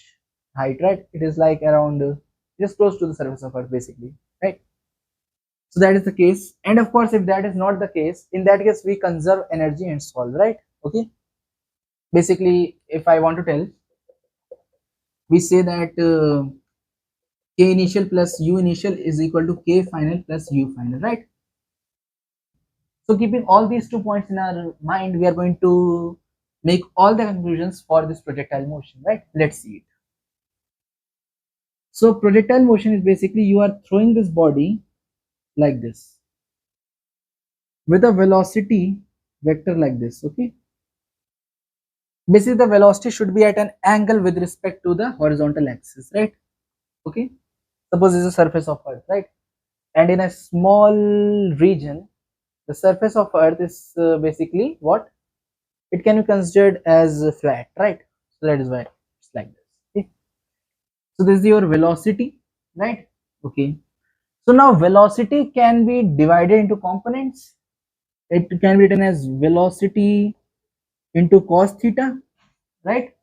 height, right? It is like around just close to the surface of earth basically, right? So that is the case, and of course if that is not the case, in that case we conserve energy and solve, right? Okay, basically if I want to tell, we say that k initial plus u initial is equal to k final plus u final, right? So keeping all these 2 points in our mind, we are going to make all the conclusions for this projectile motion, right? Let's see it. So projectile motion is basically you are throwing this body like this with a velocity vector like this, okay? Basically the velocity should be at an angle with respect to the horizontal axis, right? Okay, suppose this is a surface of earth, right? And in a small region, the surface of earth is basically what? It can be considered as flat, right? So that is why it's like this, okay? So this is your velocity, right? Okay, so now velocity can be divided into components. It can be written as velocity into cos theta, right?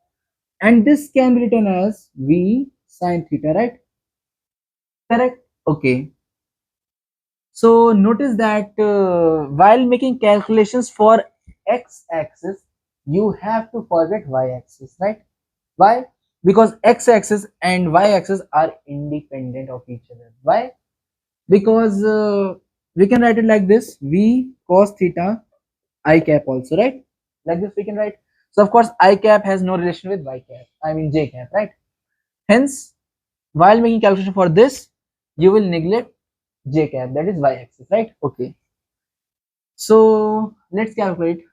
And this can be written as v sine theta, right? correct? Okay. So notice that while making calculations for x-axis, you have to forget y-axis, right? Why? Because x-axis and y-axis are independent of each other. Why? Because we can write it like this: v cos theta I cap also, right? Like this we can write. So of course I cap has no relation with y cap. I mean j cap, right? Hence, while making calculation for this, you will neglect j cap, that is y-axis, right? Okay. So let's calculate.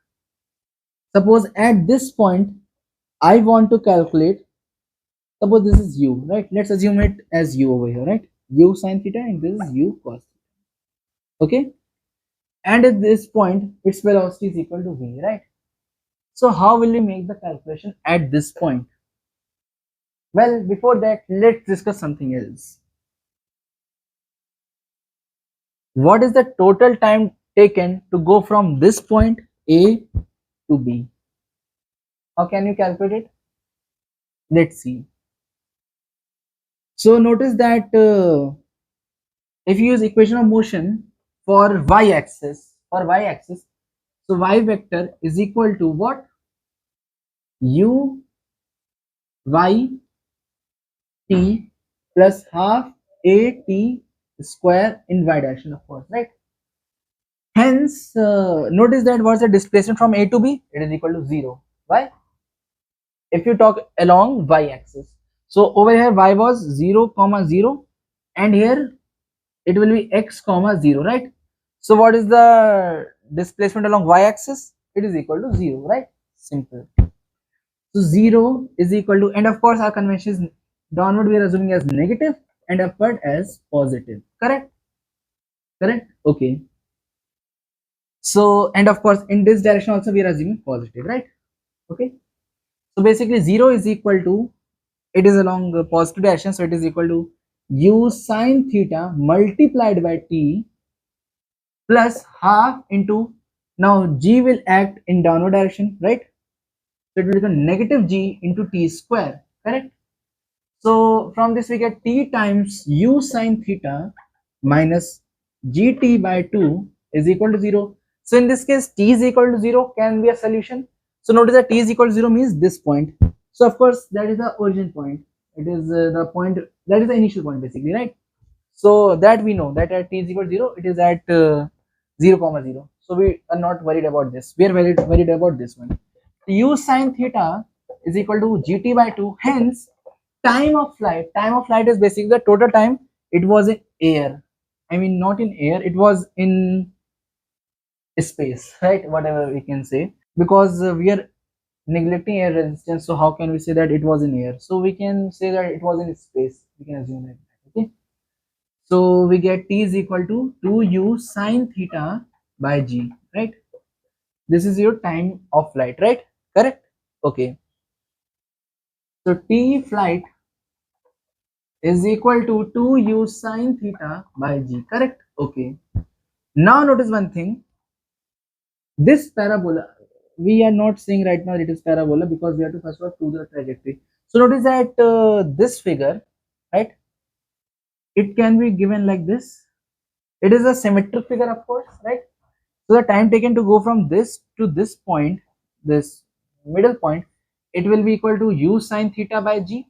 Suppose at this point I want to calculate. Suppose this is u, right? Let's assume it as u over here, right? U sin theta and this is u cos theta. Okay. And at this point, its velocity is equal to v, right? So how will we make the calculation at this point? Well, before that, let's discuss something else. What is the total time taken to go from this point A to B? How can you calculate it? Let's see. So notice that if you use equation of motion for y-axis, so y vector is equal to what? U y t plus half a t square in y direction, of course, right? Hence, notice that what's the displacement from A to B? It is equal to 0. Why? If you talk along y-axis, so over here y was 0 comma 0 and here it will be x comma 0, right? So what is the displacement along y-axis? It is equal to 0, right? Simple. So 0 is equal to, and of course our convention is downward we are assuming as negative and upward as positive, correct? Correct? Okay. So, and of course in this direction also we are assuming positive, right? Okay. So basically 0 is equal to, it is along the positive direction, so it is equal to u sine theta multiplied by t plus half into, now g will act in downward direction, right? So it will become negative g into t square, correct? So from this we get t times u sine theta minus gt by 2 is equal to 0. So in this case t is equal to 0 can be a solution. So notice that t is equal to 0 means this point. So of course that is the origin point. It is the point, that is the initial point basically, right? So that we know that at t is equal to 0, it is at 0 comma 0. So we are not worried about this. We are worried about this one. U sine theta is equal to gt by 2. Hence, time of flight is basically the total time it was in air. I mean, not in air, it was in space, right? Whatever we can say, because we are neglecting air resistance. So how can we say that it was in air? So we can say that it was in space. We can assume that. Okay. So we get t is equal to 2u sine theta by g, right? This is your time of flight, right? Correct? Okay. So t flight is equal to 2u sine theta by g, correct? Okay. Now notice one thing. This parabola, we are not saying right now it is parabola because we have to first of all prove the trajectory. So notice that this figure, right? It can be given like this. It is a symmetric figure, of course, right? So the time taken to go from this to this point, this middle point, it will be equal to u sine theta by g,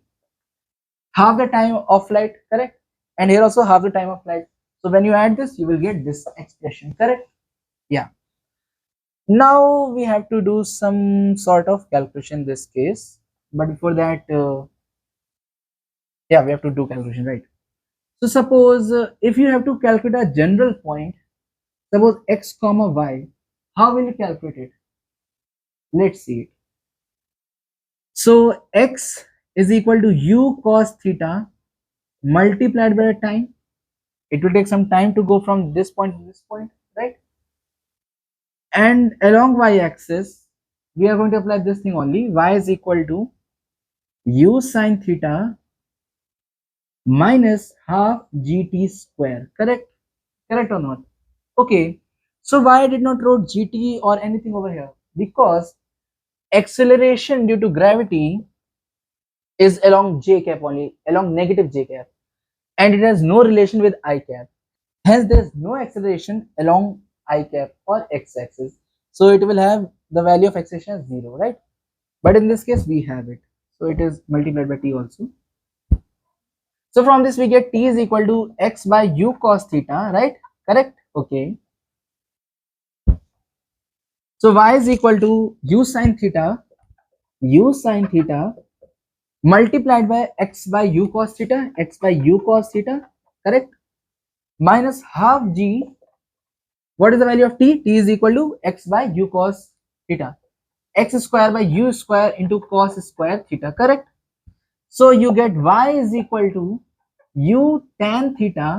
half the time of flight, correct? And here also half the time of flight. So when you add this, you will get this expression, correct? Yeah. Now we have to do some sort of calculation in this case, but before that, yeah, we have to do calculation, right? So suppose if you have to calculate a general point, suppose x comma y, how will you calculate it? Let's see it. So x is equal to u cos theta multiplied by the time. It will take some time to go from this point to this point, right? And along y-axis, we are going to apply this thing only. Y is equal to u sine theta minus half gt square, correct? Correct or not? Okay. So why I did not wrote gt or anything over here? Because acceleration due to gravity is along j cap only, along negative j cap. and it has no relation with I cap. Hence, there is no acceleration along I cap or x axis. So it will have the value of acceleration as 0, right? But in this case, we have it. So it is multiplied by t also. So from this, we get t is equal to x by u cos theta, right? Correct? Okay. So y is equal to u sin theta multiplied by x by u cos theta, correct? Minus half g. What is the value of t? T is equal to x by u cos theta. X square by u square into cos square theta, correct? So you get y is equal to u tan theta.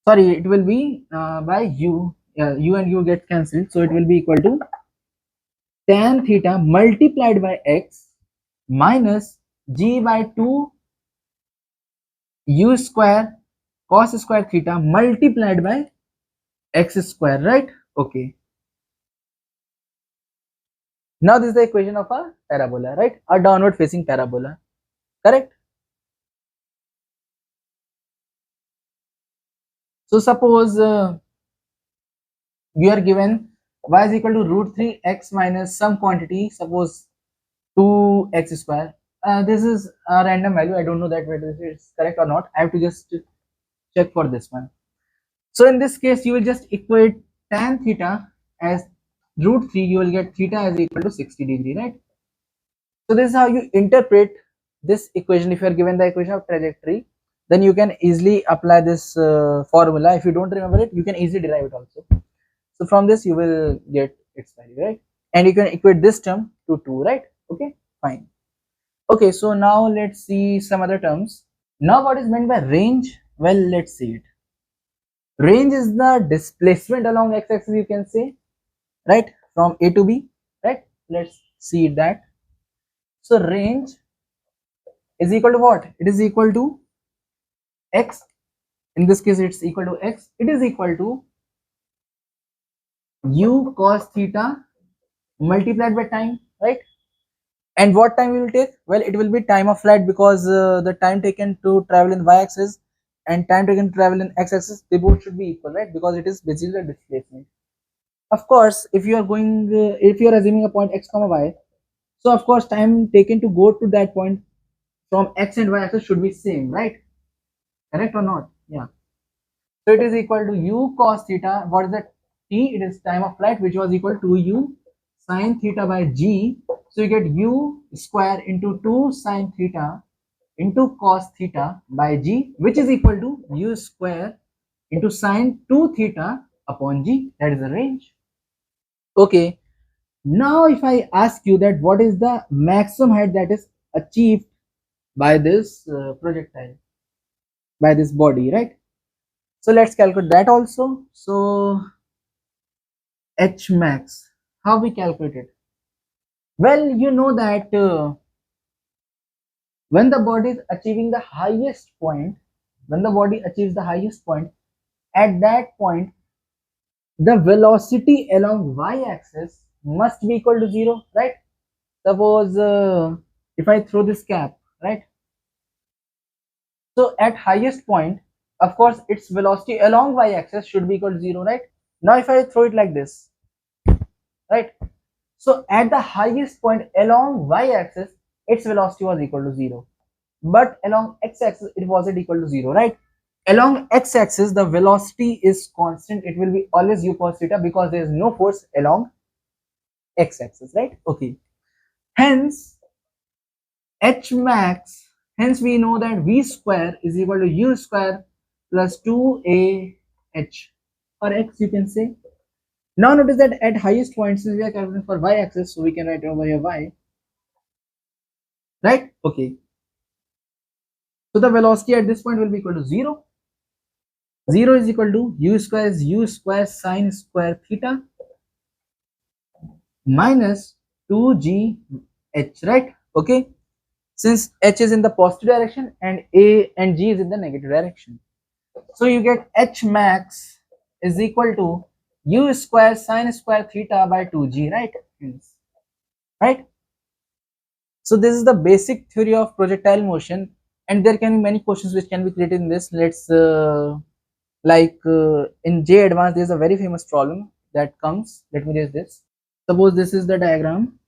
Sorry, it will be by u. U and u get cancelled. So it will be equal to tan theta multiplied by x minus g by 2 u square cos square theta multiplied by x square, right? Okay. Now this is the equation of a parabola, right? A downward facing parabola, correct? So suppose you are given y is equal to root 3 x minus some quantity, suppose 2 x square. This is a random value. I don't know that whether it is correct or not. I have to just check for this one. So in this case, you will just equate tan theta as root 3. You will get theta as equal to 60 degree, right? So this is how you interpret this equation. If you are given the equation of trajectory, then you can easily apply this formula. If you don't remember it, you can easily derive it also. So from this you will get its value, right? And you can equate this term to 2, right? Okay, fine. Okay, so now let's see some other terms. Now what is meant by range? Well, let's see it. Range is the displacement along x-axis, you can say, right, from A to B, right? Let's see that. So range is equal to what? It is equal to x. In this case, it's equal to x. It is equal to u cos theta multiplied by time, right? And what time will take? Well, it will be time of flight, because the time taken to travel in y-axis and time taken to travel in x-axis, they both should be equal, right? Because it is basically a displacement. Of course, if you are going, if you are assuming a point x comma y, so of course time taken to go to that point from x and y axis should be same, right? Correct or not? Yeah. So it is equal to u cos theta. What is that? T. It is time of flight, which was equal to u sin theta by g. So you get u square into 2 sin theta into cos theta by g, which is equal to u square into sin 2 theta upon g. That is the range. Okay. Now if I ask you that what is the maximum height that is achieved by this projectile, by this body, right? So let's calculate that also. So h max, how we calculate it? Well, you know that when the body is achieving the highest point, when the body achieves the highest point, at that point the velocity along y-axis must be equal to 0, right? Suppose if I throw this cap, right? So at highest point, of course, its velocity along y-axis should be equal to 0, right? Now if I throw it like this, right? So at the highest point along y-axis, its velocity was equal to 0. But along x-axis, it wasn't equal to 0, right? Along x-axis, the velocity is constant. It will be always u cos theta, because there is no force along x-axis, right? Okay. Hence, h max, hence we know that v square is equal to u square plus 2ah or x, you can say. Now notice that at highest point, since we are calculating for y-axis, so we can write over here y, right? Okay. So the velocity at this point will be equal to 0. 0 is equal to u square is u square sine square theta minus 2gh, right? Okay. Since h is in the positive direction and a and g is in the negative direction. So you get h max is equal to u square sine square theta by 2g, right? Right? So this is the basic theory of projectile motion, and there can be many questions which can be created in this. Let's in J advanced there is a very famous problem that comes. Let me raise this. Suppose this is the diagram.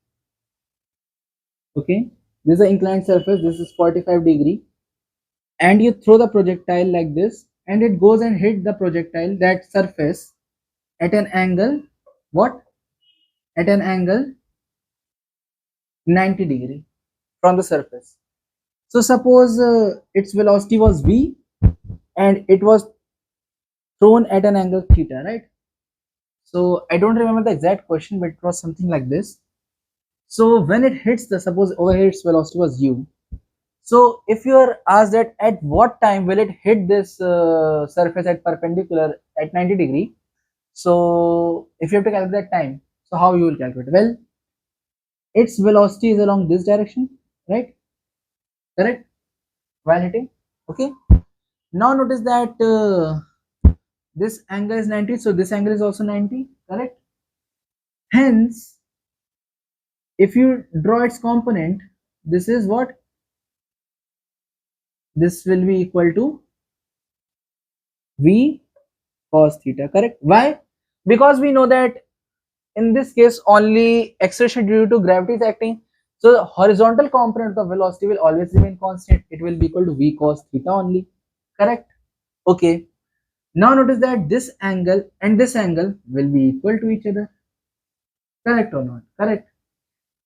Okay, this is the inclined surface, this is 45 degree, and you throw the projectile like this, and it goes and hit the projectile, that surface, at an angle, what, at an angle 90 degree from the surface. So suppose its velocity was v and it was thrown at an angle theta, right? So I don't remember the exact question, but it was something like this. So when it hits the, suppose over here its velocity was u. So if you are asked that at what time will it hit this surface at perpendicular at 90 degree, so if you have to calculate that time, so how you will calculate? Well, its velocity is along this direction, right? Correct? While hitting. Okay. Now notice that this angle is 90, so this angle is also 90, correct? Hence, if you draw its component, this is what? This will be equal to V cos theta, correct? Why? Because we know that in this case only acceleration due to gravity is acting, so the horizontal component of velocity will always remain constant. It will be equal to V cos theta only, correct? Okay. Now notice that this angle and this angle will be equal to each other, correct or not? Correct.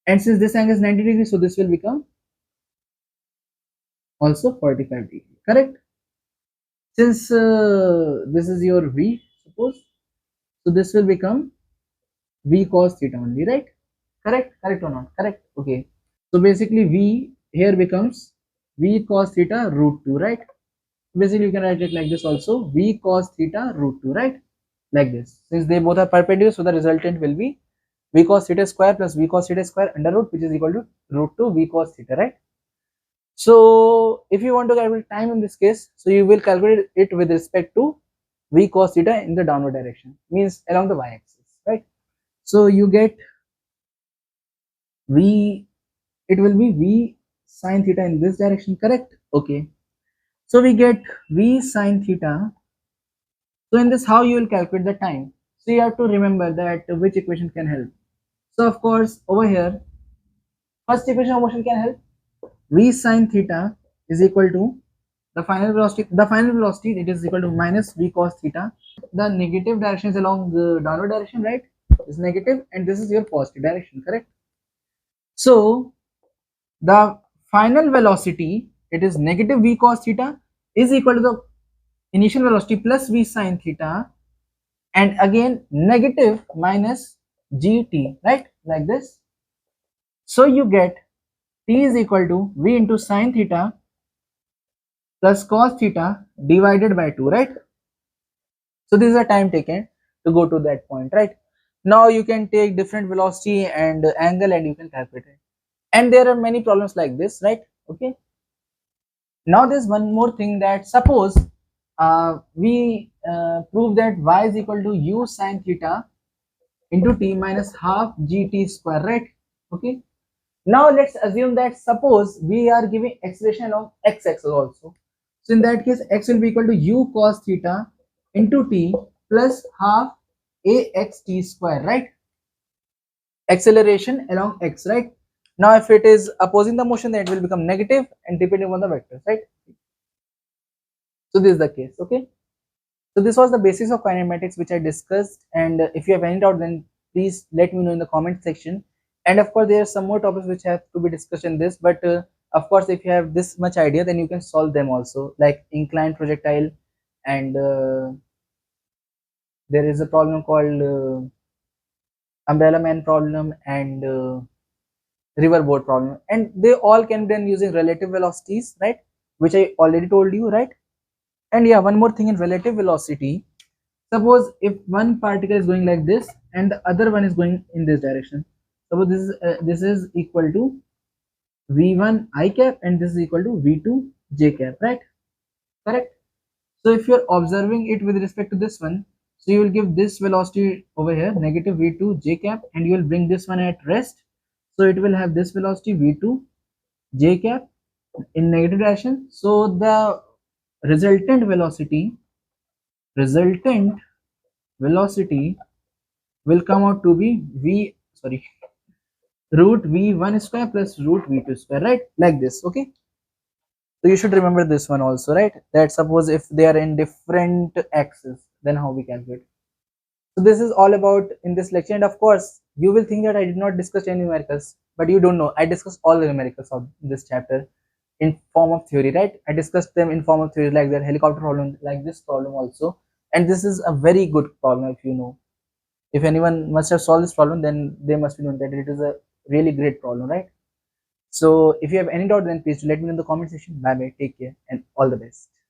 And since this angle is 90 degrees, so this will become also 45 degree, correct? Since this is your V, suppose, so this will become V cos theta only, right? Correct? Correct or not? Correct. Okay. So basically V here becomes V cos theta root 2, right? Basically you can write it like this also, V cos theta root 2, right? Like this. Since they both are perpendicular, so the resultant will be V cos theta square plus V cos theta square under root, which is equal to root 2 V cos theta, right? So if you want to calculate time in this case, so you will calculate it with respect to V cos theta in the downward direction, means along the y-axis, right? So you get V, it will be V sin theta in this direction, correct? Okay. So we get V sin theta. So in this, how you will calculate the time? So you have to remember that which equation can help. So of course over here, first equation of motion can help. V sin theta is equal to the final velocity. The final velocity, it is equal to minus V cos theta. The negative direction is along the downward direction, right? Is negative, and this is your positive direction, correct? So the final velocity, it is negative V cos theta, is equal to the initial velocity plus V sin theta, and again negative minus gt, right? Like this. So you get t is equal to V into sin theta plus cos theta divided by 2, right? So this is the time taken to go to that point, right? Now you can take different velocity and angle and you can calculate it. And there are many problems like this, right? Okay. Now there's one more thing, that suppose we prove that y is equal to u sin theta into t minus half gt square, right? Okay. Now let's assume that suppose we are giving acceleration along x-axis also. So in that case, x will be equal to u cos theta into t plus half axt square, right? Acceleration along x, right? Now if it is opposing the motion, then it will become negative and depending on the vectors, right? So this is the case, okay? So this was the basis of kinematics which I discussed, and if you have any doubt, then please let me know in the comment section. And of course there are some more topics which have to be discussed in this, but of course if you have this much idea, then you can solve them also, like inclined projectile, and there is a problem called umbrella man problem and riverboat problem, and they all can be done using relative velocities, right? Which I already told you, right? And yeah, one more thing in relative velocity, suppose if one particle is going like this and the other one is going in this direction, suppose this is equal to v1 I cap and this is equal to v2 j cap, right? Correct. So if you're observing it with respect to this one, so you will give this velocity over here negative v2 j cap, and you will bring this one at rest, so it will have this velocity v2 j cap, in negative direction. So the resultant resultant velocity will come out to be v, sorry, root v1 square plus root v2 square, right? Like this, okay? So you should remember this one also, right? That suppose if they are in different axes, then how we calculate. So this is all about in this lecture, and of course, you will think that I did not discuss any numericals, but you don't know. I discussed all the numericals of this chapter in form of theory, right? I discussed them in form of theory, like that helicopter problem, like this problem also. And this is a very good problem if you know. If anyone must have solved this problem, then they must be known that it is a really great problem, right? So if you have any doubt, then please let me know in the comment section. Bye bye, take care, and all the best.